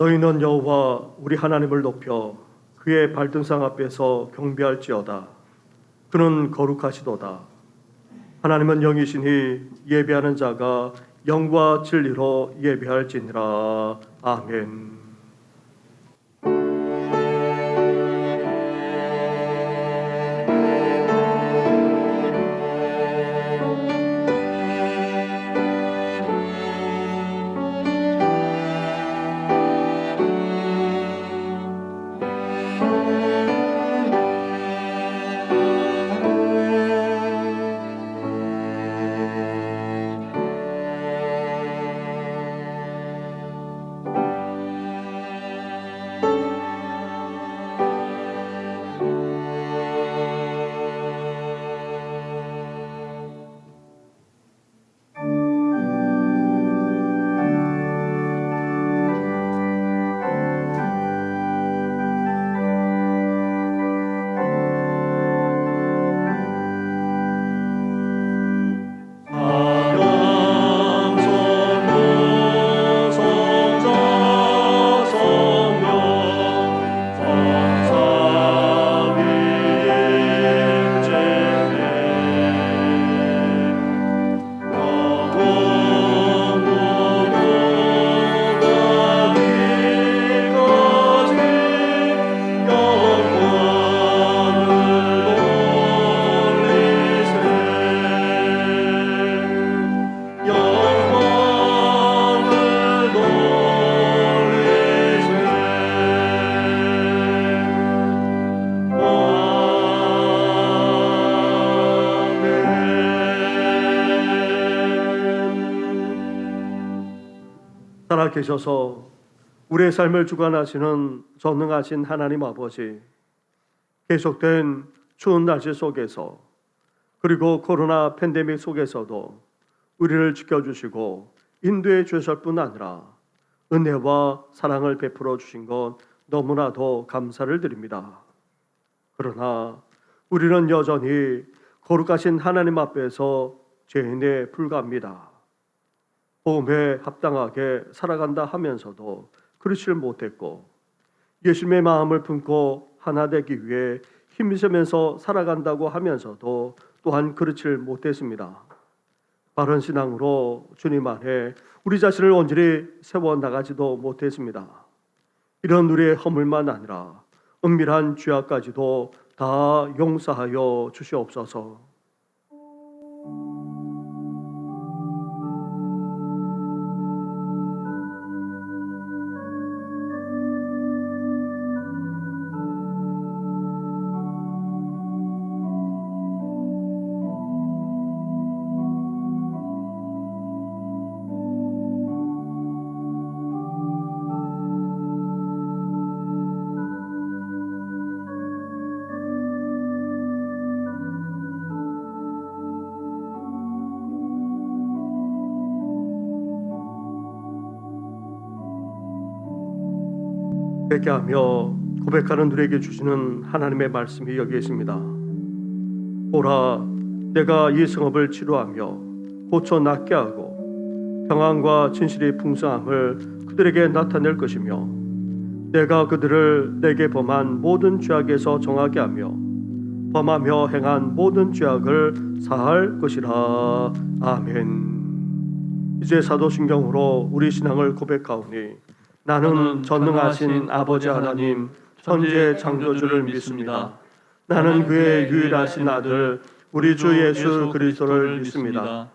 너희는 여호와 우리 하나님을 높여 그의 발등상 앞에서 경배할지어다. 그는 거룩하시도다. 하나님은 영이시니 예배하는 자가 영과 진리로 예배할지니라. 아멘. 살아계셔서 우리의 삶을 주관하시는 전능하신 하나님 아버지, 계속된 추운 날씨 속에서 그리고 코로나 팬데믹 속에서도 우리를 지켜주시고 인도해 주실 뿐 아니라 은혜와 사랑을 베풀어 주신 것 너무나도 감사를 드립니다. 그러나 우리는 여전히 거룩하신 하나님 앞에서 죄인에 불과합니다. 복음에 합당하게 살아간다 하면서도 그렇지를 못했고, 예수님의 마음을 품고 하나 되기 위해 힘쓰면서 살아간다고 하면서도 또한 그렇지를 못했습니다. 바른 신앙으로 주님 안에 우리 자신을 온전히 세워나가지도 못했습니다. 이런 우리의 허물만 아니라 은밀한 죄악까지도 다 용서하여 주시옵소서. 회개하며 고백하는 우리에게 주시는 하나님의 말씀이 여기 있습니다. 보라, 내가 이 성읍을 치료하며 고쳐 낫게 하고 평안과 진실이 풍성함을 그들에게 나타낼 것이며 내가 그들을 내게 범한 모든 죄악에서 정하게 하며 범하며 행한 모든 죄악을 사할 것이라. 아멘. 이제 사도신경으로 우리 신앙을 고백하오니 나는 전능하신 아버지 하나님 천지의 창조주를 믿습니다. 나는 그의 유일하신 아들 우리 주 예수 그리스도를 믿습니다.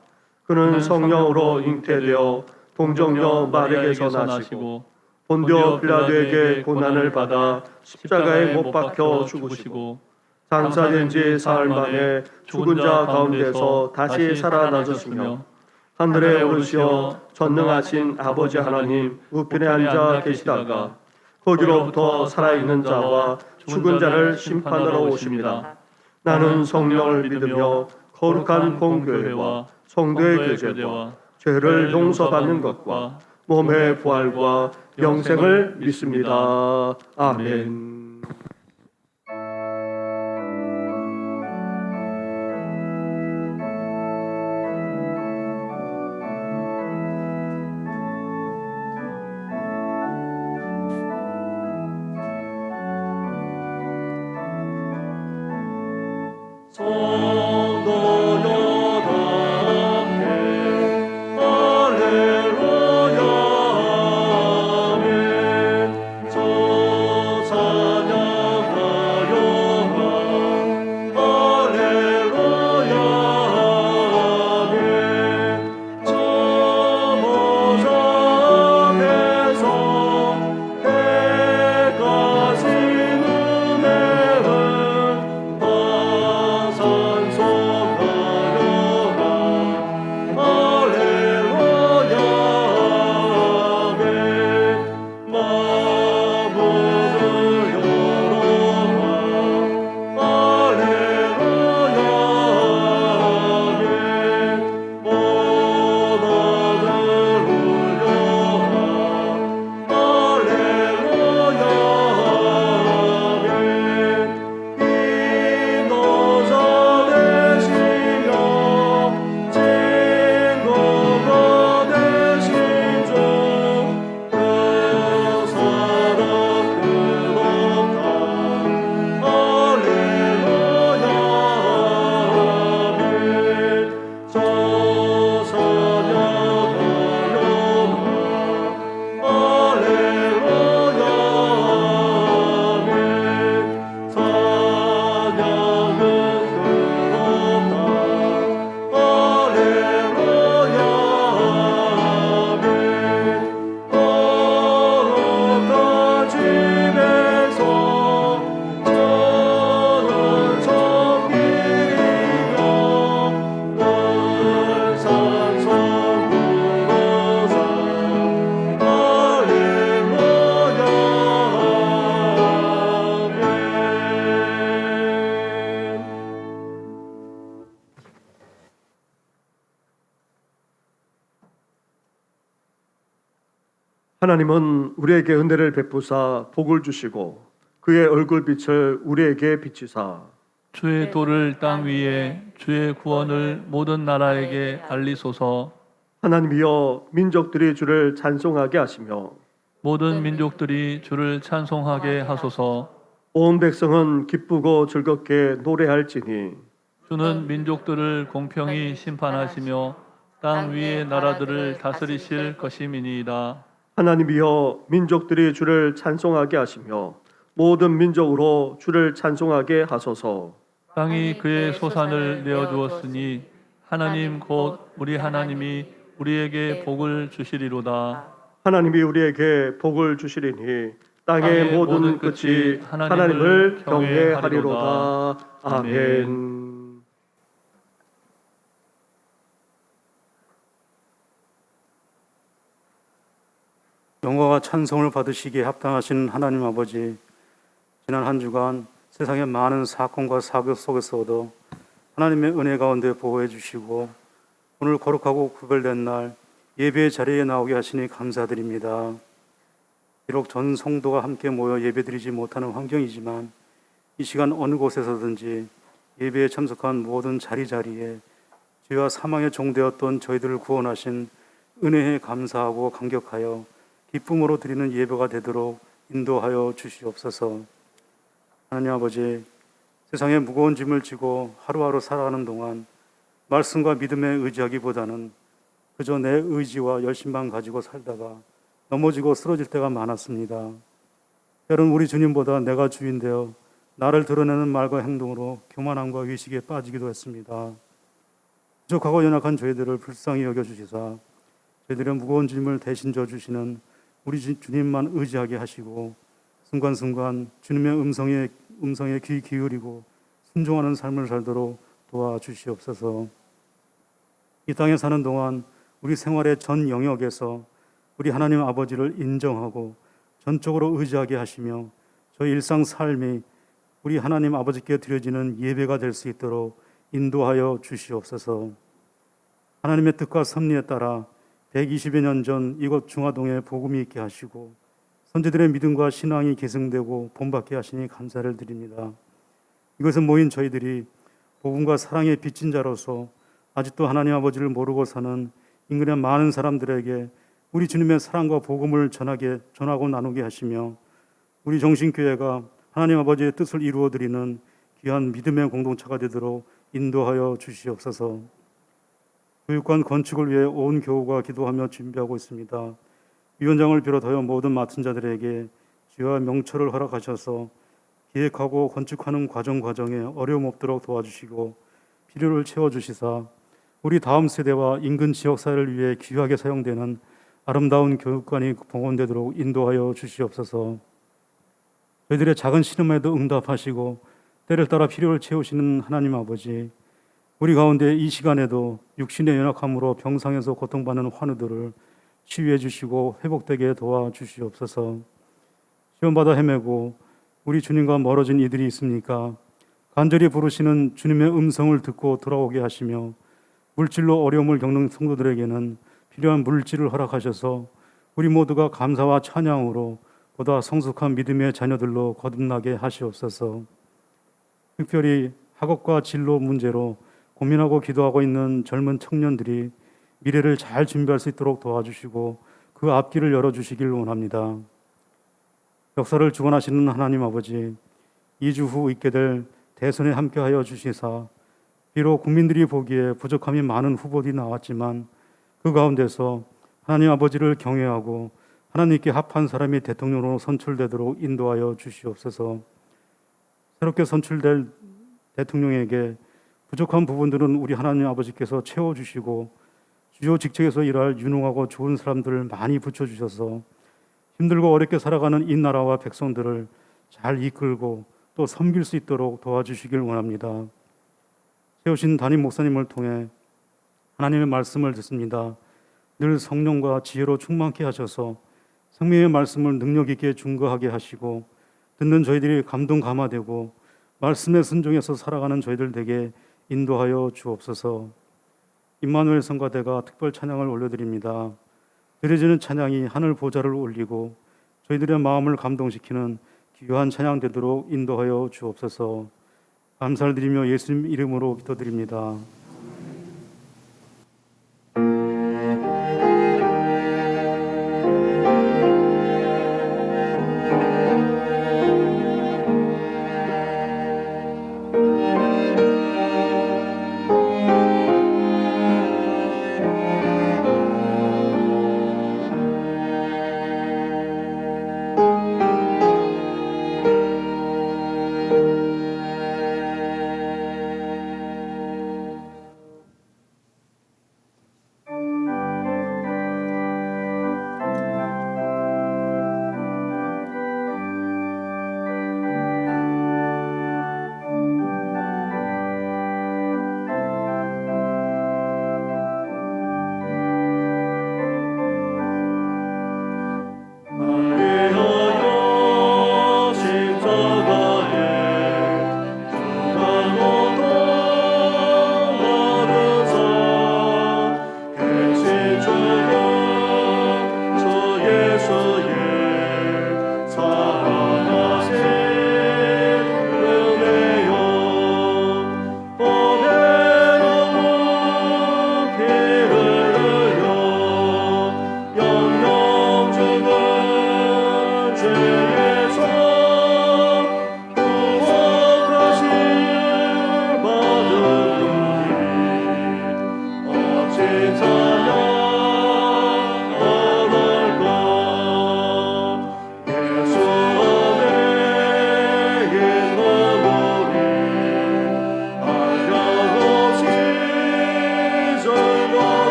그는 성령으로 잉태되어 동정녀 마리아에게서 나시고 본디오 빌라도에게 고난을 받아 십자가에 못 박혀 죽으시고 장사된 지 사흘 만에 죽은 자 가운데서 다시 살아나셨으며 하늘에 오르시어 전능하신 아버지 하나님 우편에 앉아 계시다가 거기로부터 살아있는 자와 죽은 자를 심판하러 오십니다. 나는 성령을 믿으며 거룩한 공교회와 성도의 교제와 죄를 용서받는 것과 몸의 부활과 영생을 믿습니다. 아멘. 하나님은 우리에게 은혜를 베푸사 복을 주시고 그의 얼굴빛을 우리에게 비치사 주의 도를 땅 위에 주의 구원을 모든 나라에게 알리소서. 하나님이여 민족들이 주를 찬송하게 하시며 모든 민족들이 주를 찬송하게 하소서. 온 백성은 기쁘고 즐겁게 노래할지니 주는 민족들을 공평히 심판하시며 땅 위의 나라들을 다스리실 것임이니이다. 하나님이여 민족들이 주를 찬송하게 하시며 모든 민족으로 주를 찬송하게 하소서. 땅이 그의 소산을 내어주었으니 하나님 곧 우리 하나님이 우리에게 복을 주시리로다. 하나님이 우리에게 복을 주시리니 땅의 모든 끝이 하나님을 경외하리로다. 아멘. 영광과 찬송을 받으시기에 합당하신 하나님 아버지, 지난 한 주간 세상의 많은 사건과 사격 속에서도 하나님의 은혜 가운데 보호해 주시고 오늘 거룩하고 구별된 날 예배의 자리에 나오게 하시니 감사드립니다. 비록 전 성도가 함께 모여 예배드리지 못하는 환경이지만 이 시간 어느 곳에서든지 예배에 참석한 모든 자리자리에 죄와 사망의 종되었던 저희들을 구원하신 은혜에 감사하고 감격하여 기쁨으로 드리는 예배가 되도록 인도하여 주시옵소서. 하나님 아버지, 세상에 무거운 짐을 지고 하루하루 살아가는 동안 말씀과 믿음에 의지하기보다는 그저 내 의지와 열심만 가지고 살다가 넘어지고 쓰러질 때가 많았습니다. 때론 우리 주님보다 내가 주인되어 나를 드러내는 말과 행동으로 교만함과 의식에 빠지기도 했습니다. 부족하고 연약한 저희들을 불쌍히 여겨주시사 저희들의 무거운 짐을 대신 져주시는 우리 주님만 의지하게 하시고 순간순간 주님의 음성에 귀 기울이고 순종하는 삶을 살도록 도와주시옵소서. 이 땅에 사는 동안 우리 생활의 전 영역에서 우리 하나님 아버지를 인정하고 전적으로 의지하게 하시며 저희 일상 삶이 우리 하나님 아버지께 드려지는 예배가 될 수 있도록 인도하여 주시옵소서. 하나님의 뜻과 섭리에 따라 120여 년 전 이곳 중화동에 복음이 있게 하시고 선지들의 믿음과 신앙이 계승되고 본받게 하시니 감사를 드립니다. 이것은 모인 저희들이 복음과 사랑의 빚진 자로서 아직도 하나님 아버지를 모르고 사는 인근의 많은 사람들에게 우리 주님의 사랑과 복음을 전하고 나누게 하시며 우리 정신교회가 하나님 아버지의 뜻을 이루어드리는 귀한 믿음의 공동체가 되도록 인도하여 주시옵소서. 교육관 건축을 위해 온 교우가 기도하며 준비하고 있습니다. 위원장을 비롯하여 모든 맡은 자들에게 주와 명철을 허락하셔서 기획하고 건축하는 과정에 어려움 없도록 도와주시고 필요를 채워주시사 우리 다음 세대와 인근 지역사회를 위해 귀하게 사용되는 아름다운 교육관이 봉헌되도록 인도하여 주시옵소서. 저희들의 작은 신음에도 응답하시고 때를 따라 필요를 채우시는 하나님 아버지, 우리 가운데 이 시간에도 육신의 연약함으로 병상에서 고통받는 환우들을 치유해 주시고 회복되게 도와주시옵소서. 시험받아 헤매고 우리 주님과 멀어진 이들이 있습니까? 간절히 부르시는 주님의 음성을 듣고 돌아오게 하시며 물질로 어려움을 겪는 성도들에게는 필요한 물질을 허락하셔서 우리 모두가 감사와 찬양으로 보다 성숙한 믿음의 자녀들로 거듭나게 하시옵소서. 특별히 학업과 진로 문제로 고민하고 기도하고 있는 젊은 청년들이 미래를 잘 준비할 수 있도록 도와주시고 그 앞길을 열어주시길 원합니다. 역사를 주관하시는 하나님 아버지, 2주 후 있게 될 대선에 함께하여 주시사 비록 국민들이 보기에 부족함이 많은 후보들이 나왔지만 그 가운데서 하나님 아버지를 경외하고 하나님께 합한 사람이 대통령으로 선출되도록 인도하여 주시옵소서. 새롭게 선출될 대통령에게 부족한 부분들은 우리 하나님 아버지께서 채워주시고 주요 직책에서 일할 유능하고 좋은 사람들을 많이 붙여주셔서 힘들고 어렵게 살아가는 이 나라와 백성들을 잘 이끌고 또 섬길 수 있도록 도와주시길 원합니다. 세우신 담임 목사님을 통해 하나님의 말씀을 듣습니다. 늘 성령과 지혜로 충만케 하셔서 생명의 말씀을 능력 있게 증거하게 하시고 듣는 저희들이 감동 감화되고 말씀에 순종해서 살아가는 저희들 되게 인도하여 주옵소서. 임마누엘 성가대가 특별 찬양을 올려드립니다. 드려지는 찬양이 하늘 보좌를 올리고 저희들의 마음을 감동시키는 귀한 찬양 되도록 인도하여 주옵소서. 감사를 드리며 예수님 이름으로 기도드립니다.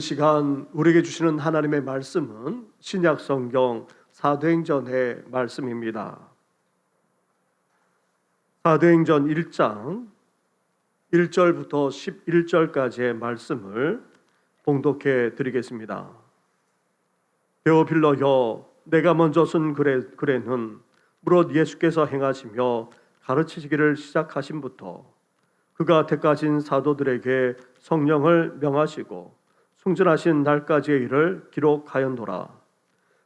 시간 우리에게 주시는 하나님의 말씀은 신약 성경 사도행전의 말씀입니다. 사도행전 1장 1절부터 11절까지의 말씀을 봉독해 드리겠습니다. 데오필로여, 내가 먼저 쓴 글에는 무릇 예수께서 행하시며 가르치시기를 시작하심부터 그가 택하신 사도들에게 성령을 명하시고 승천하신 날까지의 일을 기록하였노라.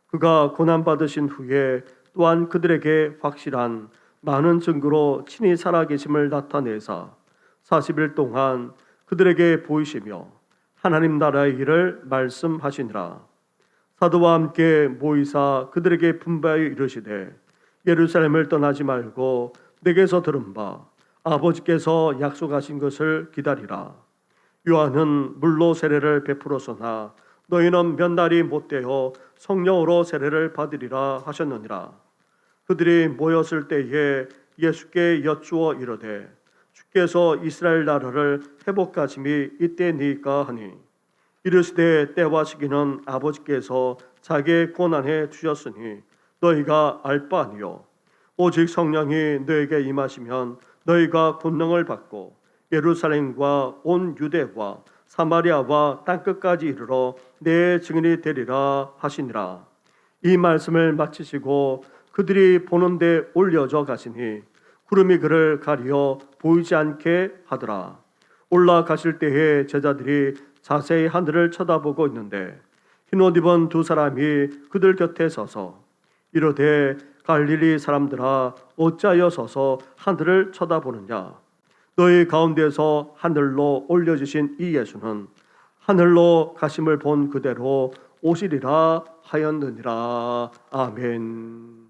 그가 고난받으신 후에 또한 그들에게 확실한 많은 증거로 친히 살아계심을 나타내사 40일 동안 그들에게 보이시며 하나님 나라의 일을 말씀하시니라. 사도와 함께 모이사 그들에게 분바하여 이르시되 예루살렘을 떠나지 말고 내게서 들은 바 아버지께서 약속하신 것을 기다리라. 요한은 물로 세례를 베풀었으나 너희는 몇 날이 못되어 성령으로 세례를 받으리라 하셨느니라. 그들이 모였을 때에 예수께 여쭈어 이르되 주께서 이스라엘 나라를 회복하심이 이때니까 하니 이르시되 때와 시기는 아버지께서 자기의 권한에 주셨으니 너희가 알 바 아니요 오직 성령이 너에게 임하시면 너희가 권능을 받고 예루살렘과 온 유대와 사마리아와 땅끝까지 이르러 내 증인이 되리라 하시니라. 이 말씀을 마치시고 그들이 보는데 올려져 가시니 구름이 그를 가리어 보이지 않게 하더라. 올라가실 때에 제자들이 자세히 하늘을 쳐다보고 있는데 흰옷 입은 두 사람이 그들 곁에 서서 이르되 갈릴리 사람들아 어찌하여 서서 하늘을 쳐다보느냐. 너희 가운데서 하늘로 올려주신 이 예수는 하늘로 가심을 본 그대로 오시리라 하였느니라. 아멘.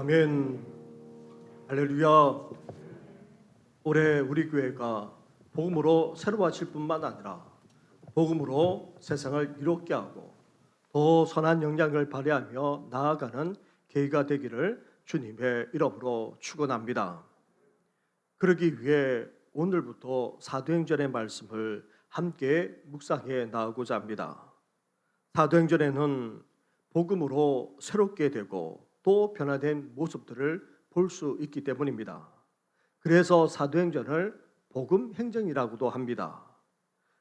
아멘. 할렐루야. 올해 우리 교회가 복음으로 새로워질 뿐만 아니라 복음으로 세상을 이롭게 하고 더 선한 영향을 발휘하며 나아가는 계기가 되기를 주님의 이름으로 축원합니다. 그러기 위해 오늘부터 사도행전의 말씀을 함께 묵상해 나가고자 합니다. 사도행전에는 복음으로 새롭게 되고 또 변화된 모습들을 볼 수 있기 때문입니다. 그래서 사도행전을 복음행전이라고도 합니다.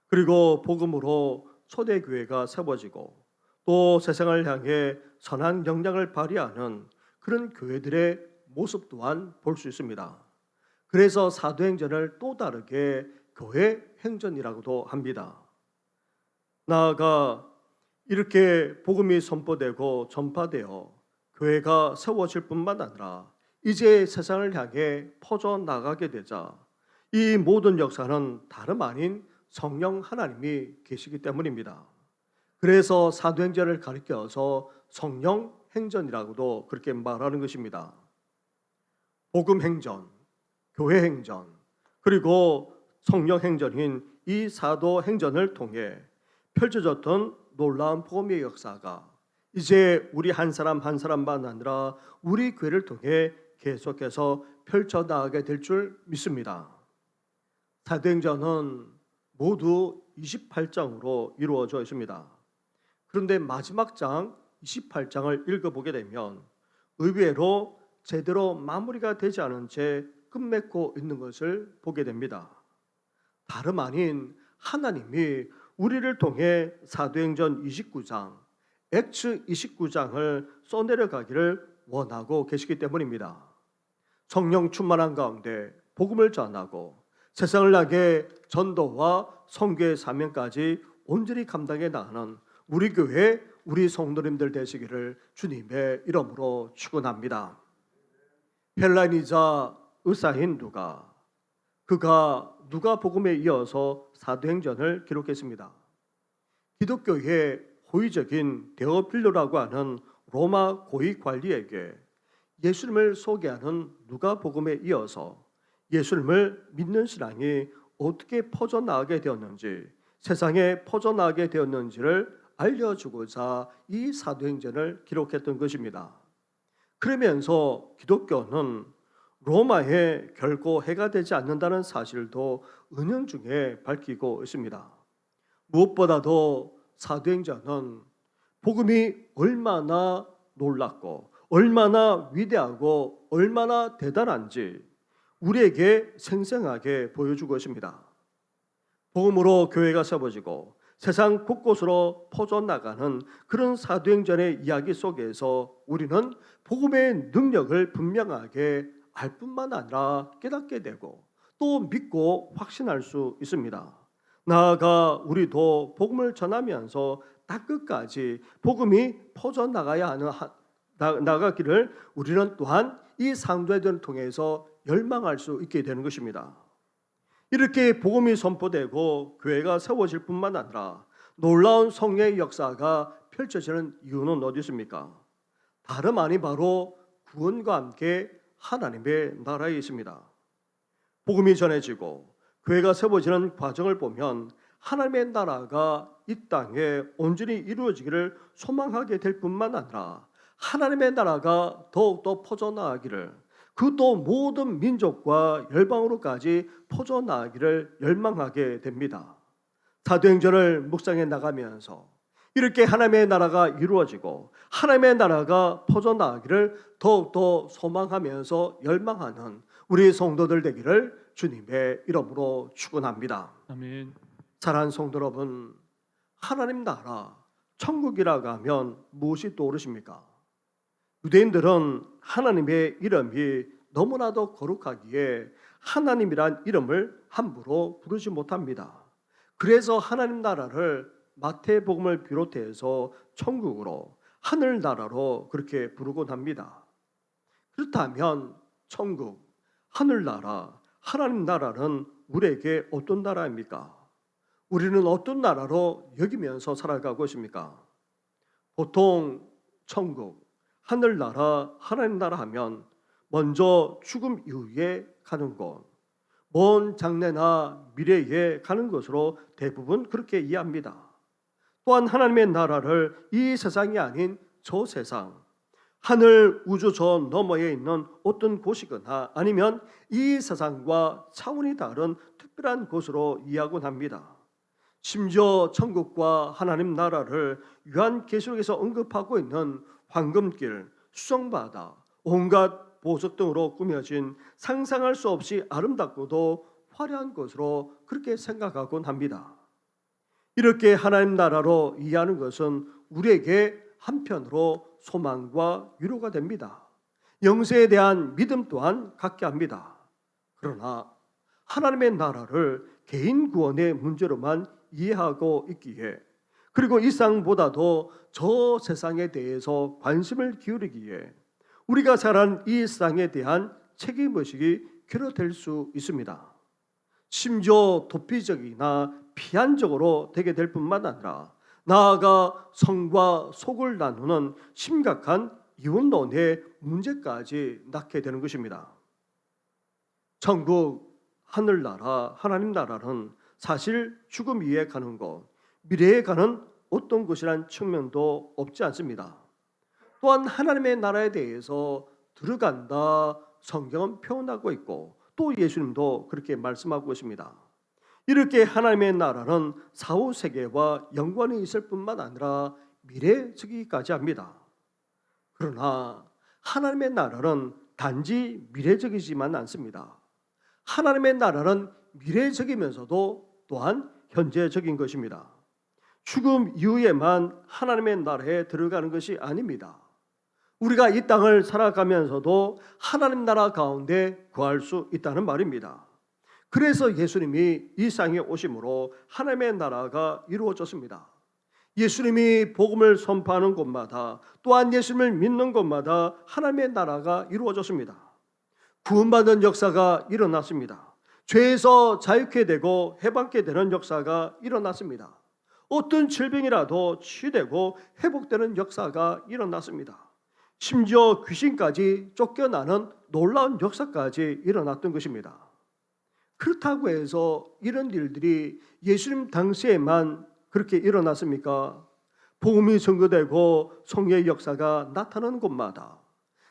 그리고 복음으로 초대교회가 세워지고 또 세상을 향해 선한 영향을 발휘하는 그런 교회들의 모습 또한 볼 수 있습니다. 그래서 사도행전을 또 다르게 교회 행전이라고도 합니다. 나아가 이렇게 복음이 선포되고 전파되어 교회가 세워질 뿐만 아니라 이제 세상을 향해 퍼져나가게 되자 이 모든 역사는 다름 아닌 성령 하나님이 계시기 때문입니다. 그래서 사도행전을 가리켜서 성령 행전이라고도 그렇게 말하는 것입니다. 복음 행전, 교회 행전, 그리고 성령 행전인 이 사도 행전을 통해 펼쳐졌던 놀라운 복음의 역사가 이제 우리 한 사람 한 사람만 아니라 우리 교회를 통해 계속해서 펼쳐나가게 될 줄 믿습니다. 사도행전은 모두 28장으로 이루어져 있습니다. 그런데 마지막 장 28장을 읽어보게 되면 의외로 제대로 마무리가 되지 않은 채 끝맺고 있는 것을 보게 됩니다. 다름 아닌 하나님이 우리를 통해 사도행전 29장, 액츠 29장을 써내려가기를 원하고 계시기 때문입니다. 성령 충만한 가운데 복음을 전하고 세상을 향해 전도와 선교의 사명까지 온전히 감당해 나가는 우리 교회, 우리 성도님들 되시기를 주님의 이름으로 축원합니다. 헬라인이자 의사인 그가 누가 복음에 이어서 사도행전을 기록했습니다. 기독교의 호의적인 데오필로라고 하는 로마 고위 관리에게 예수님을 소개하는 누가복음에 이어서 예수님을 믿는 신앙이 어떻게 퍼져나가게 되었는지, 세상에 퍼져나가게 되었는지를 알려주고자 이 사도행전을 기록했던 것입니다. 그러면서 기독교는 로마에 결코 해가 되지 않는다는 사실도 은연중에 밝히고 있습니다. 무엇보다도 사도행전은 복음이 얼마나 놀랍고 얼마나 위대하고 얼마나 대단한지 우리에게 생생하게 보여주고 있습니다. 복음으로 교회가 세워지고 세상 곳곳으로 퍼져나가는 그런 사도행전의 이야기 속에서 우리는 복음의 능력을 분명하게 알 뿐만 아니라 깨닫게 되고 또 믿고 확신할 수 있습니다. 나아가 우리도 복음을 전하면서 다 끝까지 복음이 퍼져나가야 나가기를 우리는 또한 이 상도회전을 통해서 열망할 수 있게 되는 것입니다. 이렇게 복음이 선포되고 교회가 세워질 뿐만 아니라 놀라운 성령의 역사가 펼쳐지는 이유는 어디 있습니까? 다름 아니 바로 구원과 함께 하나님의 나라에 있습니다. 복음이 전해지고 교회가 세워지는 과정을 보면 하나님의 나라가 이 땅에 온전히 이루어지기를 소망하게 될 뿐만 아니라 하나님의 나라가 더욱더 퍼져나가기를, 그것도 모든 민족과 열방으로까지 퍼져나가기를 열망하게 됩니다. 사도행전을 묵상해 나가면서 이렇게 하나님의 나라가 이루어지고 하나님의 나라가 퍼져나가기를 더욱더 소망하면서 열망하는 우리 성도들 되기를 주님의 이름으로 축원합니다. 아멘. 사랑하는 성도 여러분, 하나님 나라, 천국이라고 하면 무엇이 떠오르십니까? 유대인들은 하나님의 이름이 너무나도 거룩하기에 하나님이란 이름을 함부로 부르지 못합니다. 그래서 하나님 나라를 마태복음을 비롯해서 천국으로, 하늘나라로 그렇게 부르곤 합니다. 그렇다면 천국, 하늘나라, 하나님 나라는 우리에게 어떤 나라입니까? 우리는 어떤 나라로 여기면서 살아가고 있습니까? 보통 천국, 하늘나라, 하나님 나라 하면 먼저 죽음 이후에 가는 곳, 먼 장래나 미래에 가는 것으로 대부분 그렇게 이해합니다. 또한 하나님의 나라를 이 세상이 아닌 저 세상, 하늘 우주 저 너머에 있는 어떤 곳이거나 아니면 이 세상과 차원이 다른 특별한 곳으로 이해하곤 합니다. 심지어 천국과 하나님 나라를 요한계시록에서 언급하고 있는 황금길, 수정바다, 온갖 보석 등으로 꾸며진 상상할 수 없이 아름답고도 화려한 것으로 그렇게 생각하곤 합니다. 이렇게 하나님 나라로 이해하는 것은 우리에게 한편으로 소망과 위로가 됩니다. 영생에 대한 믿음 또한 갖게 합니다. 그러나 하나님의 나라를 개인 구원의 문제로만 이해하고 있기에, 그리고 이 세상보다도 저 세상에 대해서 관심을 기울이기에 우리가 살아가는 이 세상에 대한 책임의식이 결여될 수 있습니다. 심지어 도피적이나 피한적으로 되게 될 뿐만 아니라 나아가 성과 속을 나누는 심각한 이혼론의 문제까지 낳게 되는 것입니다. 천국, 하늘나라, 하나님 나라는 사실 죽음 위에 가는 곳, 미래에 가는 어떤 곳이란 측면도 없지 않습니다. 또한 하나님의 나라에 대해서 들어간다 성경은 표현하고 있고 또 예수님도 그렇게 말씀하고 있습니다. 이렇게 하나님의 나라는 사후 세계와 연관이 있을 뿐만 아니라 미래적이기까지 합니다. 그러나 하나님의 나라는 단지 미래적이지만 않습니다. 하나님의 나라는 미래적이면서도 또한 현재적인 것입니다. 죽음 이후에만 하나님의 나라에 들어가는 것이 아닙니다. 우리가 이 땅을 살아가면서도 하나님 나라 가운데 거할 수 있다는 말입니다. 그래서 예수님이 이 땅에 오심으로 하나님의 나라가 이루어졌습니다. 예수님이 복음을 선포하는 곳마다 또한 예수님을 믿는 곳마다 하나님의 나라가 이루어졌습니다. 구원받은 역사가 일어났습니다. 죄에서 자유케 되고 해방케 되는 역사가 일어났습니다. 어떤 질병이라도 치유되고 회복되는 역사가 일어났습니다. 심지어 귀신까지 쫓겨나는 놀라운 역사까지 일어났던 것입니다. 그렇다고 해서 이런 일들이 예수님 당시에만 그렇게 일어났습니까? 복음이 전거되고 성령의 역사가 나타나는 곳마다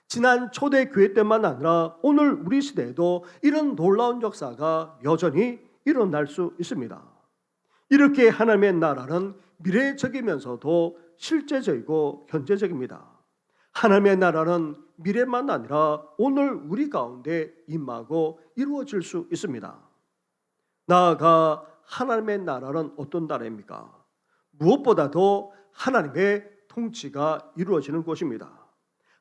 지난 초대교회 때만 아니라 오늘 우리 시대에도 이런 놀라운 역사가 여전히 일어날 수 있습니다. 이렇게 하나님의 나라는 미래적이면서도 실제적이고 현재적입니다. 하나님의 나라는 미래만 아니라 오늘 우리 가운데 임하고 이루어질 수 있습니다. 나아가 하나님의 나라는 어떤 나라입니까? 무엇보다도 하나님의 통치가 이루어지는 곳입니다.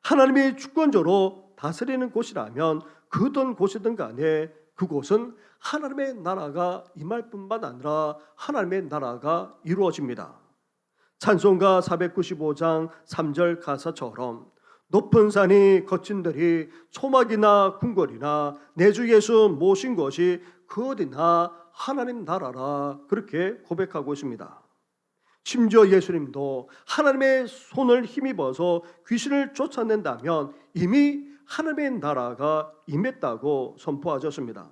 하나님이 주권적으로 다스리는 곳이라면 그 어떤 곳이든 간에 그곳은 하나님의 나라가 임할 뿐만 아니라 하나님의 나라가 이루어집니다. 찬송가 495장 3절 가사처럼 높은 산이 거친 들이 초막이나 궁궐이나 내 주 예수 모신 것이 그 어디나 하나님 나라라 그렇게 고백하고 있습니다. 심지어 예수님도 하나님의 손을 힘입어서 귀신을 쫓아낸다면 이미 하나님의 나라가 임했다고 선포하셨습니다.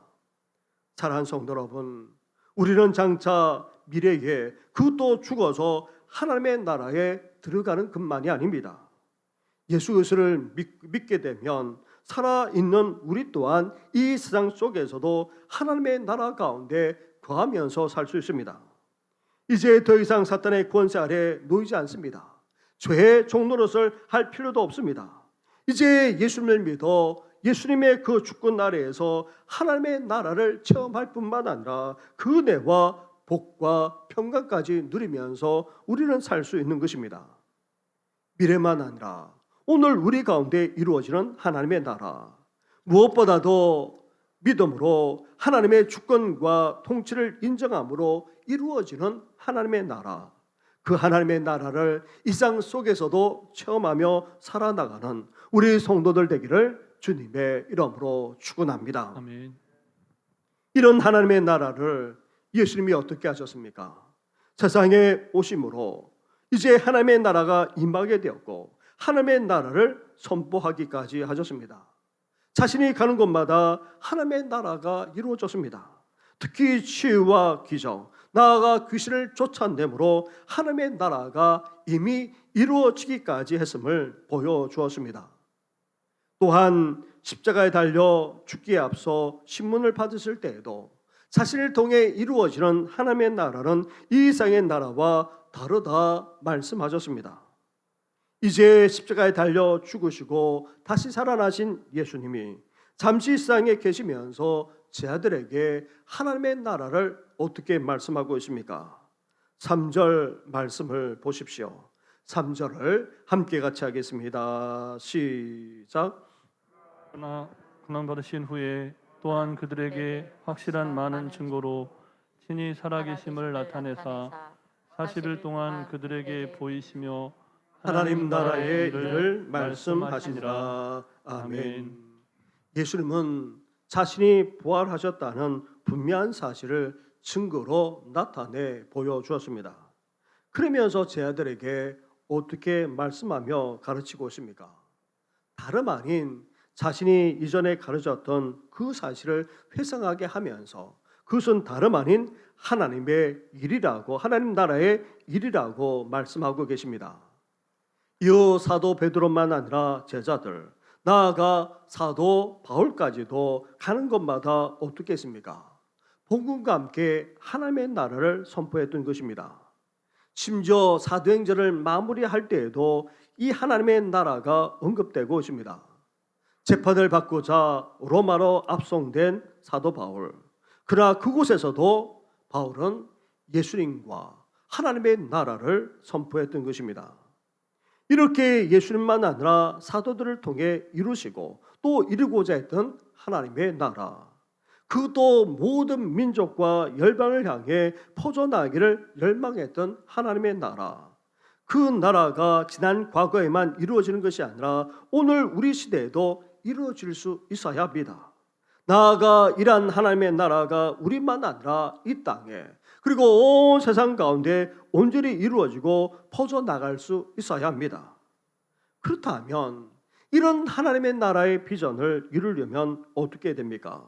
사랑하는 성도 여러분, 우리는 장차 미래에 그것도 죽어서 하나님의 나라에 들어가는 것만이 아닙니다. 예수 그리스도를 믿게 되면 살아있는 우리 또한 이 세상 속에서도 하나님의 나라 가운데 거하면서 살 수 있습니다. 이제 더 이상 사탄의 권세 아래 놓이지 않습니다. 죄의 종노릇을 할 필요도 없습니다. 이제 예수님을 믿어 예수님의 그 주권 아래에서 하나님의 나라를 체험할 뿐만 아니라 그 은혜와 복과 평강까지 누리면서 우리는 살 수 있는 것입니다. 미래만 아니라 오늘 우리 가운데 이루어지는 하나님의 나라, 무엇보다도 믿음으로 하나님의 주권과 통치를 인정함으로 이루어지는 하나님의 나라, 그 하나님의 나라를 이 세상 속에서도 체험하며 살아나가는 우리 성도들 되기를 주님의 이름으로 축원합니다. 아멘. 이런 하나님의 나라를 예수님이 어떻게 하셨습니까? 세상에 오심으로 이제 하나님의 나라가 임하게 되었고 하나님의 나라를 선포하기까지 하셨습니다. 자신이 가는 곳마다 하나님의 나라가 이루어졌습니다. 특히 치유와 기적, 나아가 귀신을 쫓아내므로 하나님의 나라가 이미 이루어지기까지 했음을 보여주었습니다. 또한 십자가에 달려 죽기에 앞서 신문을 받으실 때에도 자신을 통해 이루어지는 하나님의 나라는 이 세상의 나라와 다르다 말씀하셨습니다. 이제 십자가에 달려 죽으시고 다시 살아나신 예수님이 잠시 이 세상에 계시면서 제 아들에게 하나님의 나라를 어떻게 말씀하고 있습니까? 3절 말씀을 보십시오. 3절을 함께 같이 하겠습니다. 시작. 그러나 고난 받으신 후에 또한 그들에게 확실한 많은 증거로 친히 살아계심을 나타내사 40일 동안 그들에게 보이시며 하나님 나라의 일을 말씀하시니라. 아멘. 예수님은 자신이 부활하셨다는 분명한 사실을 증거로 나타내 보여주었습니다. 그러면서 제 아들에게 어떻게 말씀하며 가르치고 있습니까? 다름 아닌 자신이 이전에 가르쳤던 그 사실을 회상하게 하면서 그것은 다름 아닌 하나님의 일이라고, 하나님 나라의 일이라고 말씀하고 계십니다. 이 사도 베드로만 아니라 제자들, 나아가 사도 바울까지도 가는 곳마다 어떻게 했습니까? 복음과 함께 하나님의 나라를 선포했던 것입니다. 심지어 사도행전을 마무리할 때에도 이 하나님의 나라가 언급되고 있습니다. 재판을 받고자 로마로 압송된 사도 바울, 그러나 그곳에서도 바울은 예수님과 하나님의 나라를 선포했던 것입니다. 이렇게 예수님만 아니라 사도들을 통해 이루시고 또 이루고자 했던 하나님의 나라, 그것도 모든 민족과 열방을 향해 퍼져나가기를 열망했던 하나님의 나라, 그 나라가 지난 과거에만 이루어지는 것이 아니라 오늘 우리 시대에도 이루어질 수 있어야 합니다. 나아가 이러한 하나님의 나라가 우리만 아니라 이 땅에 그리고 온 세상 가운데 온전히 이루어지고 퍼져나갈 수 있어야 합니다. 그렇다면 이런 하나님의 나라의 비전을 이루려면 어떻게 됩니까?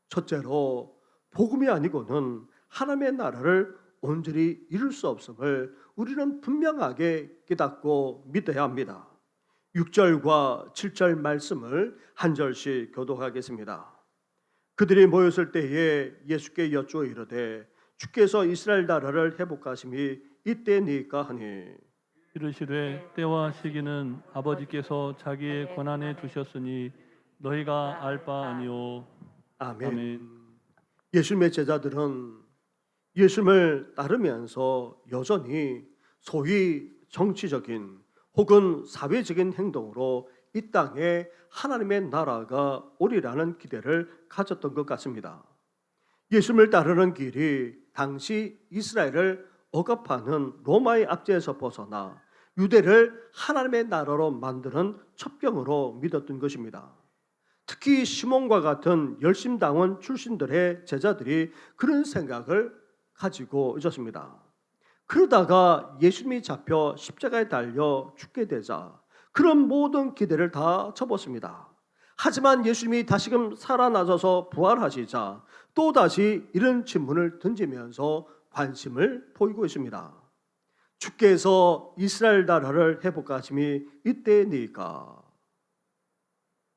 첫째로 복음이 아니고는 하나님의 나라를 온전히 이룰 수 없음을 우리는 분명하게 깨닫고 믿어야 합니다. 6절과 7절 말씀을 한 절씩 교독하겠습니다. 그들이 모였을 때에 예수께 여쭈어 이르되 주께서 이스라엘 나라를 회복하심이 이때니까 하니 이르시되 때와 시기는 아버지께서 자기의 권한에 두셨으니 너희가 알 바 아니요. 아멘. 아멘. 예수님의 제자들은 예수님을 따르면서 여전히 소위 정치적인 혹은 사회적인 행동으로 이 땅에 하나님의 나라가 오리라는 기대를 가졌던 것 같습니다. 예수님을 따르는 길이 당시 이스라엘을 억압하는 로마의 압제에서 벗어나 유대를 하나님의 나라로 만드는 첩경으로 믿었던 것입니다. 특히 시몬과 같은 열심당원 출신들의 제자들이 그런 생각을 가지고 있었습니다. 그러다가 예수님이 잡혀 십자가에 달려 죽게 되자 그런 모든 기대를 다 접었습니다. 하지만 예수님이 다시금 살아나셔서 부활하시자 또다시 이런 질문을 던지면서 관심을 보이고 있습니다. 주께서 이스라엘 나라를 회복하심이 이때니까.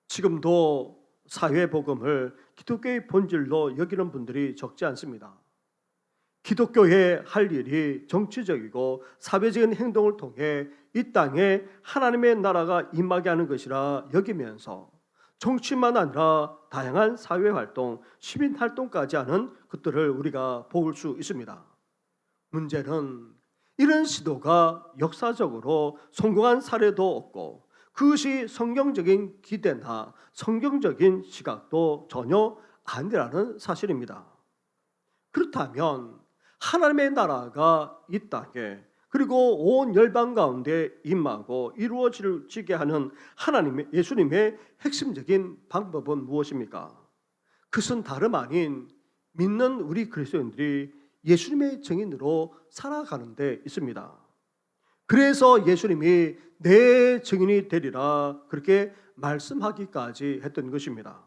지금도 사회복음을 기독교의 본질로 여기는 분들이 적지 않습니다. 기독교의 할 일이 정치적이고 사회적인 행동을 통해 이 땅에 하나님의 나라가 임하게 하는 것이라 여기면서 정치만 아니라 다양한 사회활동, 시민활동까지 하는 것들을 우리가 볼 수 있습니다. 문제는 이런 시도가 역사적으로 성공한 사례도 없고 그것이 성경적인 기대나 성경적인 시각도 전혀 아니라는 사실입니다. 그렇다면 하나님의 나라가 이 땅에 그리고 온 열방 가운데 임하고 이루어지게 하는 하나님의 예수님의 핵심적인 방법은 무엇입니까? 그것은 다름 아닌 믿는 우리 그리스도인들이 예수님의 증인으로 살아가는 데 있습니다. 그래서 예수님이 내 증인이 되리라 그렇게 말씀하기까지 했던 것입니다.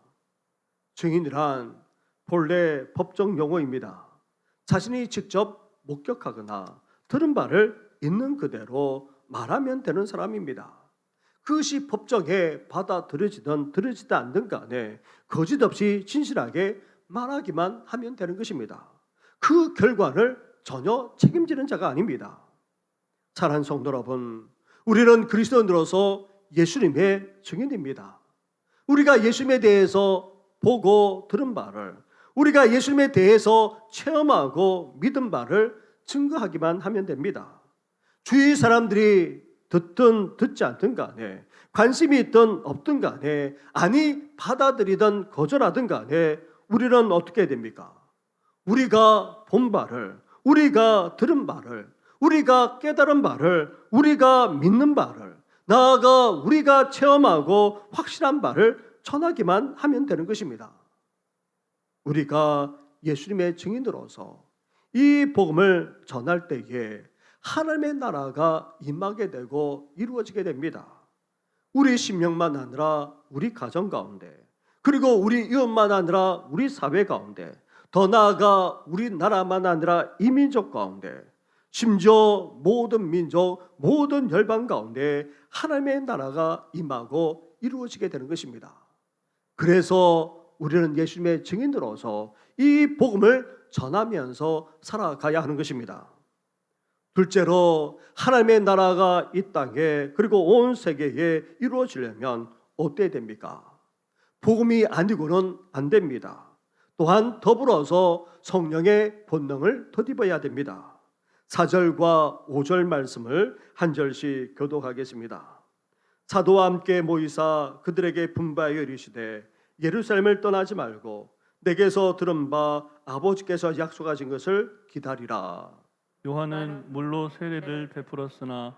증인이란 본래 법정 용어입니다. 자신이 직접 목격하거나 들은 바를 있는 그대로 말하면 되는 사람입니다. 그것이 법정에 받아들여지든 들어지지 않든 간에 거짓 없이 진실하게 말하기만 하면 되는 것입니다. 그 결과를 전혀 책임지는 자가 아닙니다. 사랑하는 성도 여러분, 우리는 그리스도인으로서 예수님의 증인입니다. 우리가 예수님에 대해서 보고 들은 바를, 우리가 예수님에 대해서 체험하고 믿은 바를 증거하기만 하면 됩니다. 주위 사람들이 듣든 듣지 않든 간에, 관심이 있든 없든 간에, 아니 받아들이든 거절하든 간에 우리는 어떻게 됩니까? 우리가 본 바를, 우리가 들은 바를, 우리가 깨달은 바를, 우리가 믿는 바를, 나아가 우리가 체험하고 확실한 바를 전하기만 하면 되는 것입니다. 우리가 예수님의 증인으로서 이 복음을 전할 때에 하나님의 나라가 임하게 되고 이루어지게 됩니다. 우리 심령만 아니라 우리 가정 가운데, 그리고 우리 이웃만 아니라 우리 사회 가운데, 더 나아가 우리나라만 아니라 이민족 가운데, 심지어 모든 민족, 모든 열방 가운데 하나님의 나라가 임하고 이루어지게 되는 것입니다. 그래서 우리는 예수님의 증인으로서 이 복음을 전하면서 살아가야 하는 것입니다. 둘째로, 하나님의 나라가 이 땅에 그리고 온 세계에 이루어지려면 어때야 됩니까? 복음이 아니고는 안 됩니다. 또한 더불어서 성령의 본능을 덧입어야 됩니다. 4절과 5절 말씀을 한 절씩 교독하겠습니다. 사도와 함께 모이사 그들에게 분바하여 이르시되 예루살렘을 떠나지 말고 내게서 들은 바 아버지께서 약속하신 것을 기다리라. 요한은 물로 세례를 베풀었으나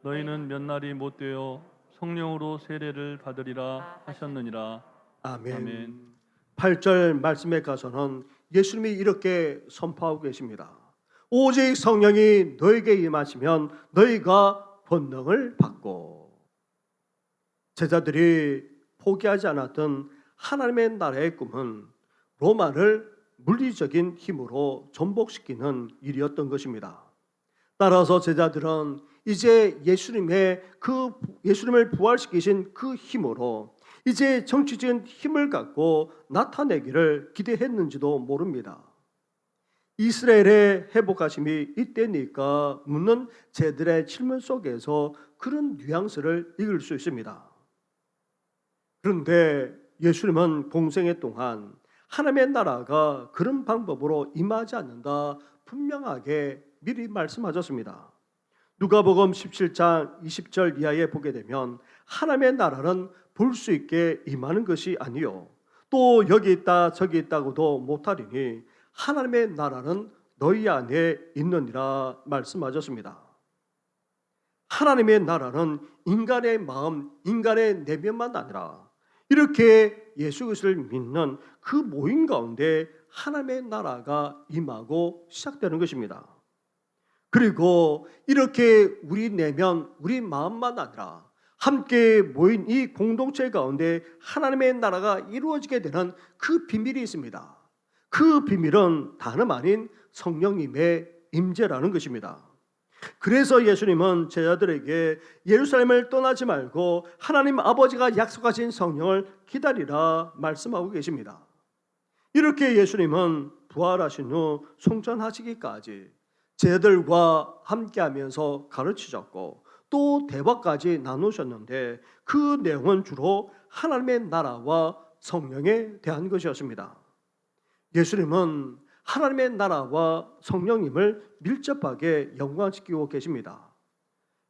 너희는 몇 날이 못 되어 성령으로 세례를 받으리라 하셨느니라. 아멘. 아멘. 8절 말씀에 가서는 예수님이 이렇게 선포하고 계십니다. 오직 성령이 너에게 임하시면 너희가 권능을 받고. 제자들이 포기하지 않았던 하나님의 나라의 꿈은 로마를 물리적인 힘으로 전복시키는 일이었던 것입니다. 따라서 제자들은 이제 예수님을 부활시키신 그 힘으로 이제 정치적인 힘을 갖고 나타내기를 기대했는지도 모릅니다. 이스라엘의 회복하심이 이때니까 묻는 제들의 질문 속에서 그런 뉘앙스를 읽을 수 있습니다. 그런데 예수님은 공생애 동안 하나님의 나라가 그런 방법으로 임하지 않는다 분명하게 미리 말씀하셨습니다. 누가복음 17장 20절 이하에 보게 되면 하나님의 나라는 볼 수 있게 임하는 것이 아니요 또 여기 있다 저기 있다고도 못하리니 하나님의 나라는 너희 안에 있느니라 말씀하셨습니다. 하나님의 나라는 인간의 마음, 인간의 내면만 아니라 이렇게 예수 그리스도를 믿는 그 모임 가운데 하나님의 나라가 임하고 시작되는 것입니다. 그리고 이렇게 우리 내면, 우리 마음만 아니라 함께 모인 이 공동체 가운데 하나님의 나라가 이루어지게 되는 그 비밀이 있습니다. 그 비밀은 다름 아닌 성령님의 임재라는 것입니다. 그래서 예수님은 제자들에게 예루살렘을 떠나지 말고 하나님 아버지가 약속하신 성령을 기다리라 말씀하고 계십니다. 이렇게 예수님은 부활하신 후 성전하시기까지 제자들과 함께하면서 가르치셨고 또 대화까지 나누셨는데 그 내용은 주로 하나님의 나라와 성령에 대한 것이었습니다. 예수님은 하나님의 나라와 성령님을 밀접하게 연관시키고 계십니다.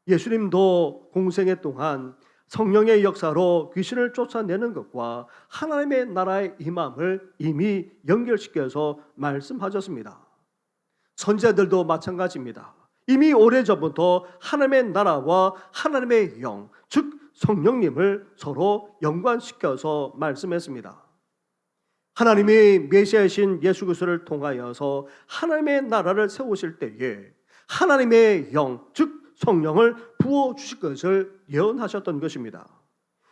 예수님도 공생애 동안 성령의 역사로 귀신을 쫓아내는 것과 하나님의 나라의 임함을 이미 연결시켜서 말씀하셨습니다. 선지자들도 마찬가지입니다. 이미 오래전부터 하나님의 나라와 하나님의 영, 즉 성령님을 서로 연관시켜서 말씀했습니다. 하나님이 메시아이신 예수 그리스도를 통하여서 하나님의 나라를 세우실 때에 하나님의 영, 즉 성령을 부어 주실 것을 예언하셨던 것입니다.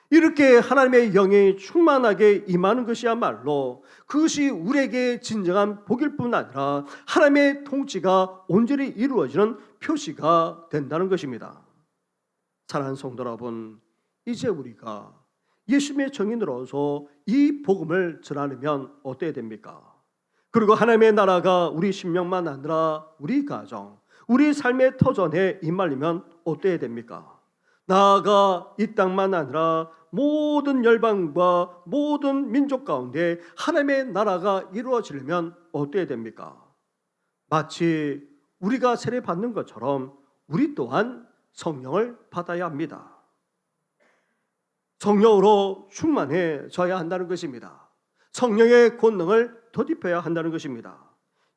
이렇게 하나님의 영이 충만하게 임하는 것이야말로 그것이 우리에게 진정한 복일 뿐 아니라 하나님의 통치가 온전히 이루어지는 표시가 된다는 것입니다. 사랑하는 성도 여러분, 이제 우리가 예수님의 증인으로서 이 복음을 전하려면 어때야 됩니까? 그리고 하나님의 나라가 우리 심령만 아니라 우리 가정, 우리 삶의 터전에 임하려면 어때야 됩니까? 나아가 이 땅만 아니라 모든 열방과 모든 민족 가운데 하나님의 나라가 이루어지려면 어때야 됩니까? 마치 우리가 세례 받는 것처럼 우리 또한 성령을 받아야 합니다. 성령으로 충만해져야 한다는 것입니다. 성령의 권능을 덧입혀야 한다는 것입니다.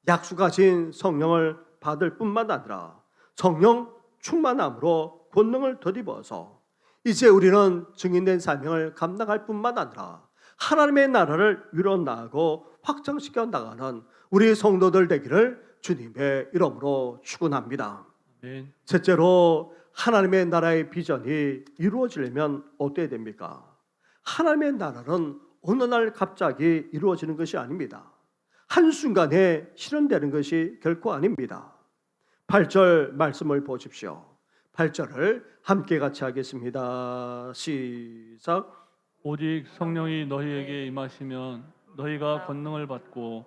약속하신 성령을 받을 뿐만 아니라 성령 충만함으로 권능을 덧입어서 이제 우리는 증인된 사명을 감당할 뿐만 아니라 하나님의 나라를 이뤄나가고 확장시켜 나가는 우리 성도들 되기를 주님의 이름으로 축원합니다. 아멘. 셋째로 하나님의 나라의 비전이 이루어지려면 어때야 됩니까? 하나님의 나라는 어느 날 갑자기 이루어지는 것이 아닙니다. 한순간에 실현되는 것이 결코 아닙니다. 8절 말씀을 보십시오. 8절을 함께 같이 하겠습니다. 시작. 오직 성령이 너희에게 임하시면 너희가 권능을 받고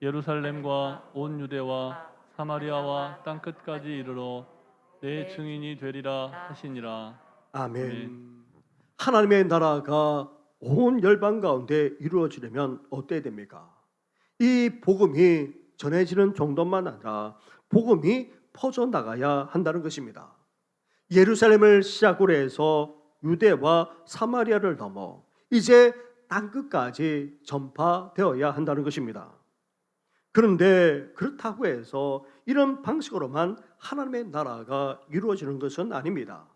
예루살렘과 온 유대와 사마리아와 땅 끝까지 이르러 내 증인이 되리라 하시니라. 아멘. 하나님의 나라가 온 열방 가운데 이루어지려면 어때야 됩니까? 이 복음이 전해지는 정도만 아니라 복음이 퍼져나가야 한다는 것입니다. 예루살렘을 시작으로 해서 유대와 사마리아를 넘어 이제 땅끝까지 전파되어야 한다는 것입니다. 그런데 그렇다고 해서 이런 방식으로만 하나님의 나라가 이루어지는 것은 아닙니다.